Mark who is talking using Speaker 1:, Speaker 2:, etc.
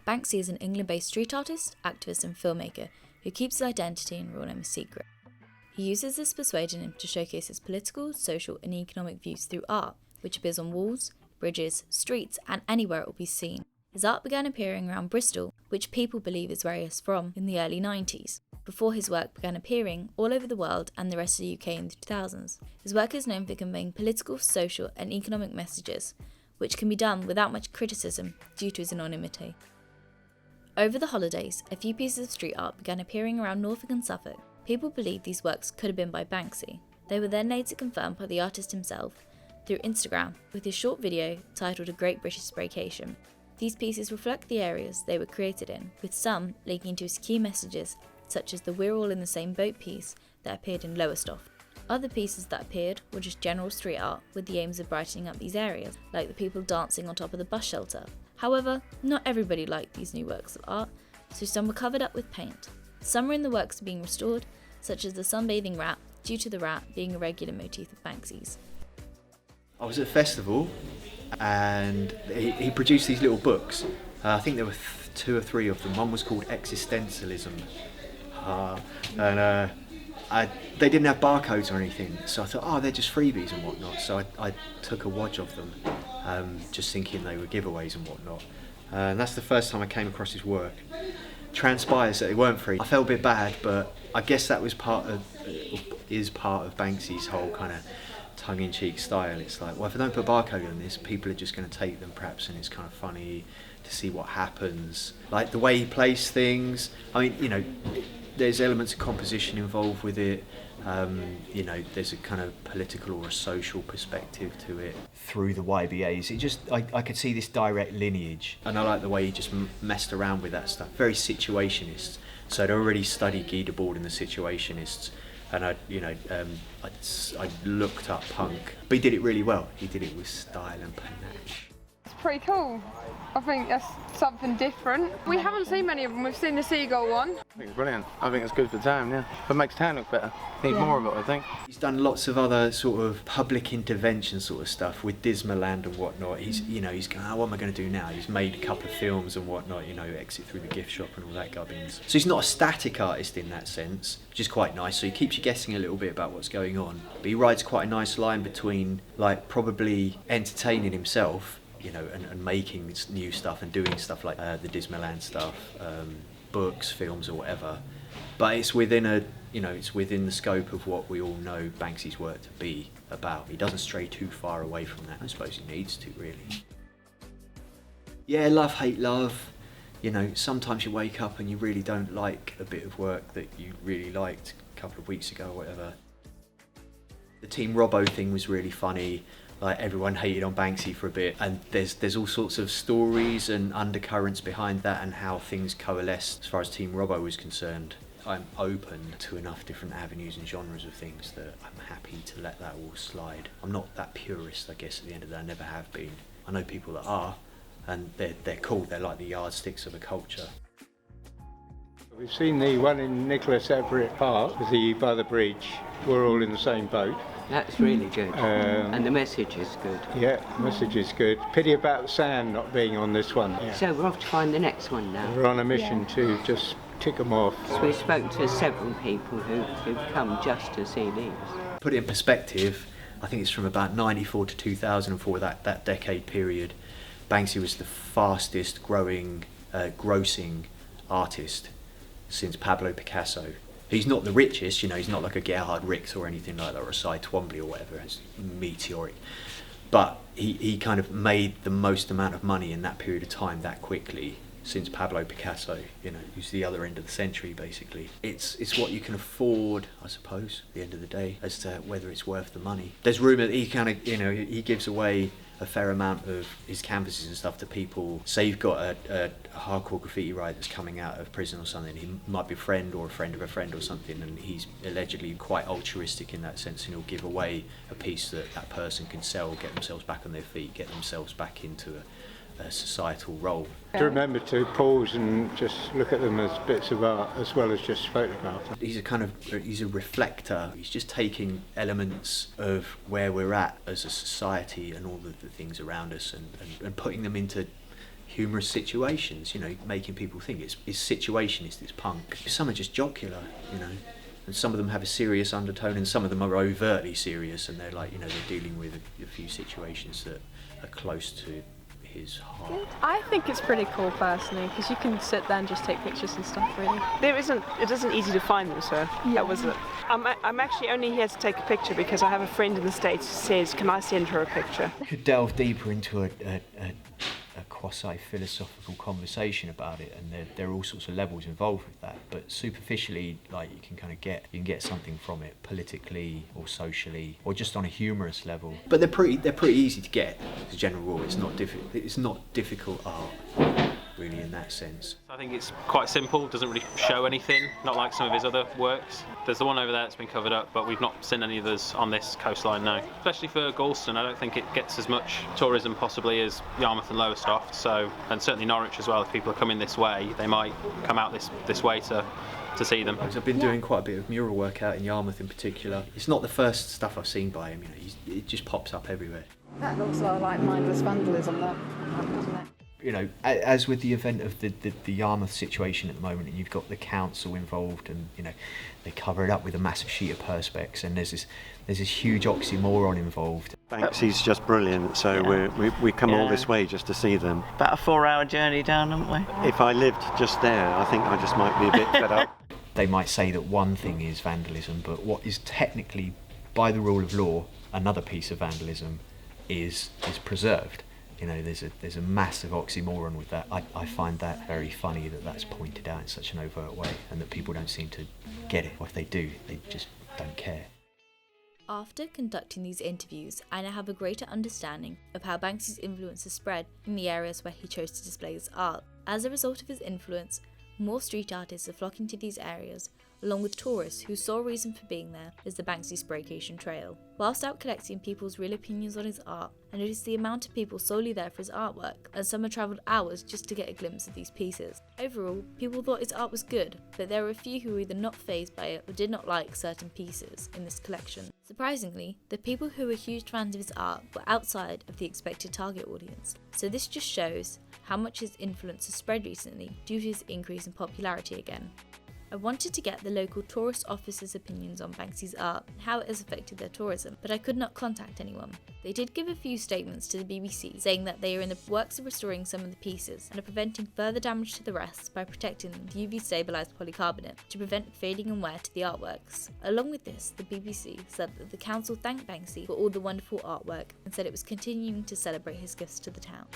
Speaker 1: Banksy is an England-based street artist, activist and filmmaker who keeps his identity and real name a secret. He uses this persuading him to showcase his political, social and economic views through art, which appears on walls, bridges, streets and anywhere it will be seen. His art began appearing around Bristol, which people believe is where he is from, in the early 90s, before his work began appearing all over the world and the rest of the UK in the 2000s. His work is known for conveying political, social and economic messages, which can be done without much criticism due to his anonymity. Over the holidays, a few pieces of street art began appearing around Norfolk and Suffolk. People believed these works could have been by Banksy. They were then later confirmed by the artist himself through Instagram with his short video titled A Great British Spraycation. These pieces reflect the areas they were created in, with some linking to his key messages such as the We're All in the Same Boat piece that appeared in Lowestoft. Other pieces that appeared were just general street art with the aims of brightening up these areas, like the people dancing on top of the bus shelter. However, not everybody liked these new works of art, so some were covered up with paint. Some were in the works of being restored, such as the sunbathing rat, due to the rat being a regular motif of Banksy's.
Speaker 2: I was at a festival and he produced these little books. I think there were 2 or 3 of them. One was called Existentialism. They didn't have barcodes or anything, so I thought, they're just freebies and whatnot. So I took a wodge of them, just thinking they were giveaways and whatnot. And that's the first time I came across his work. Transpires that they weren't free. I felt a bit bad, but I guess that was part of Banksy's whole kind of tongue-in-cheek style. It's like, well, if I don't put a barcode on this, people are just going to take them perhaps, and it's kind of funny to see what happens. Like the way he plays things, I mean, there's elements of composition involved with it. There's a kind of political or a social perspective to it. Through the YBAs, I could see this direct lineage, and I like the way he just messed around with that stuff. Very situationist. So I'd already studied Guy Debord and the Situationists, and I looked up punk, but he did it really well. He did it with style and panache.
Speaker 3: It's pretty cool. I think that's something different. We haven't seen many of them. We've seen the seagull one.
Speaker 4: I think it's brilliant. I think it's good for town, yeah. It makes town look better. Need more of it, I think.
Speaker 2: He's done lots of other sort of public intervention sort of stuff with Dismaland and whatnot. He's going, what am I going to do now? He's made a couple of films and whatnot, Exit Through the Gift Shop and all that gubbins. So he's not a static artist in that sense, which is quite nice. So he keeps you guessing a little bit about what's going on. But he rides quite a nice line between, like, probably entertaining himself, and making new stuff and doing stuff like the Dismaland stuff, books, films or whatever. But it's within it's within the scope of what we all know Banksy's work to be about. He doesn't stray too far away from that. I suppose he needs to, really. Yeah, love, hate, love. Sometimes you wake up and you really don't like a bit of work that you really liked a couple of weeks ago or whatever. The Team Robbo thing was really funny. Like, everyone hated on Banksy for a bit, and there's all sorts of stories and undercurrents behind that and how things coalesced as far as Team Robbo was concerned. I'm open to enough different avenues and genres of things that I'm happy to let that all slide. I'm not that purist, I guess, at the end of the day. I never have been. I know people that are, and they're cool. They're like the yardsticks of a culture.
Speaker 5: We've seen the one in Nicholas Everett Park, by the bridge. We're all in the same boat.
Speaker 6: That's really good. And the message is good.
Speaker 5: Yeah, the message is good. Pity about the sand not being on this one. Yeah.
Speaker 6: So we're off to find the next one now.
Speaker 5: We're on a mission to just tick them off.
Speaker 6: So we spoke to several people who've come just to see these.
Speaker 2: Put it in perspective, I think it's from about 94 to 2004, that decade period. Banksy was the fastest growing, grossing artist since Pablo Picasso. He's not the richest, he's not like a Gerhard Rix or anything like that, or a Cy Twombly or whatever. It's meteoric. But he kind of made the most amount of money in that period of time that quickly since Pablo Picasso, who's the other end of the century, basically. It's what you can afford, I suppose, at the end of the day, as to whether it's worth the money. There's rumour that he kind of, he gives away a fair amount of his canvases and stuff to people. Say you've got a hardcore graffiti writer that's coming out of prison or something, he might be a friend or a friend of a friend or something, and he's allegedly quite altruistic in that sense, and he'll give away a piece that person can sell, get themselves back on their feet, get themselves back into a societal role.
Speaker 5: To remember to pause and just look at them as bits of art as well as just photograph them.
Speaker 2: He's a reflector. He's just taking elements of where we're at as a society and all of the things around us and putting them into humorous situations, you know, making people think it's situationist, it's punk. Some are just jocular, you know, and some of them have a serious undertone, and some of them are overtly serious, and they're like, you know, they're dealing with a few situations that are close to his heart.
Speaker 7: I think it's pretty cool personally, because you can sit there and just take pictures and stuff, really.
Speaker 8: It isn't easy to find them, sir.
Speaker 7: Yeah.
Speaker 8: That was it. I'm actually only here to take a picture because I have a friend in the States who says, can I send her a picture?
Speaker 2: Could delve deeper into a quasi-philosophical conversation about it, and there are all sorts of levels involved with that, but superficially, like, you can get something from it politically or socially or just on a humorous level. But they're pretty easy to get as a general rule. It's not difficult art really in that sense.
Speaker 9: I think it's quite simple, doesn't really show anything, not like some of his other works. There's the one over there that's been covered up, but we've not seen any others on this coastline now. Especially for Galston, I don't think it gets as much tourism possibly as Yarmouth and Lowestoft, so, and certainly Norwich as well. If people are coming this way, they might come out this way to see them.
Speaker 2: I've been doing quite a bit of mural work out in Yarmouth in particular. It's not the first stuff I've seen by him, you know, it just pops up everywhere.
Speaker 10: That looks like mindless vandalism, that, doesn't it?
Speaker 2: You know, as with the event of the Yarmouth situation at the moment, and you've got the council involved, and you know, they cover it up with a massive sheet of perspex, and there's this huge oxymoron involved.
Speaker 11: Banksy's just brilliant, so yeah. we come all this way just to see them.
Speaker 6: About a 4-hour journey down, haven't we?
Speaker 11: If I lived just there, I think I just might be a bit fed up.
Speaker 2: They might say that one thing is vandalism, but what is technically, by the rule of law, another piece of vandalism is preserved. You know, there's a massive oxymoron with that. I find that very funny that that's pointed out in such an overt way, and that people don't seem to get it. Or if they do, they just don't care.
Speaker 1: After conducting these interviews, I now have a greater understanding of how Banksy's influence has spread in the areas where he chose to display his art. As a result of his influence, more street artists are flocking to these areas, along with tourists whose sole reason for being there is the Banksy Spraycation trail. Whilst out collecting people's real opinions on his art, I noticed the amount of people solely there for his artwork, and some had travelled hours just to get a glimpse of these pieces. Overall, people thought his art was good, but there were a few who were either not fazed by it or did not like certain pieces in this collection. Surprisingly, the people who were huge fans of his art were outside of the expected target audience, so this just shows how much his influence has spread recently due to his increase in popularity again. I wanted to get the local tourist officers' opinions on Banksy's art and how it has affected their tourism, but I could not contact anyone. They did give a few statements to the BBC, saying that they are in the works of restoring some of the pieces and are preventing further damage to the rest by protecting them with UV stabilised polycarbonate to prevent fading and wear to the artworks. Along with this, the BBC said that the council thanked Banksy for all the wonderful artwork and said it was continuing to celebrate his gifts to the town.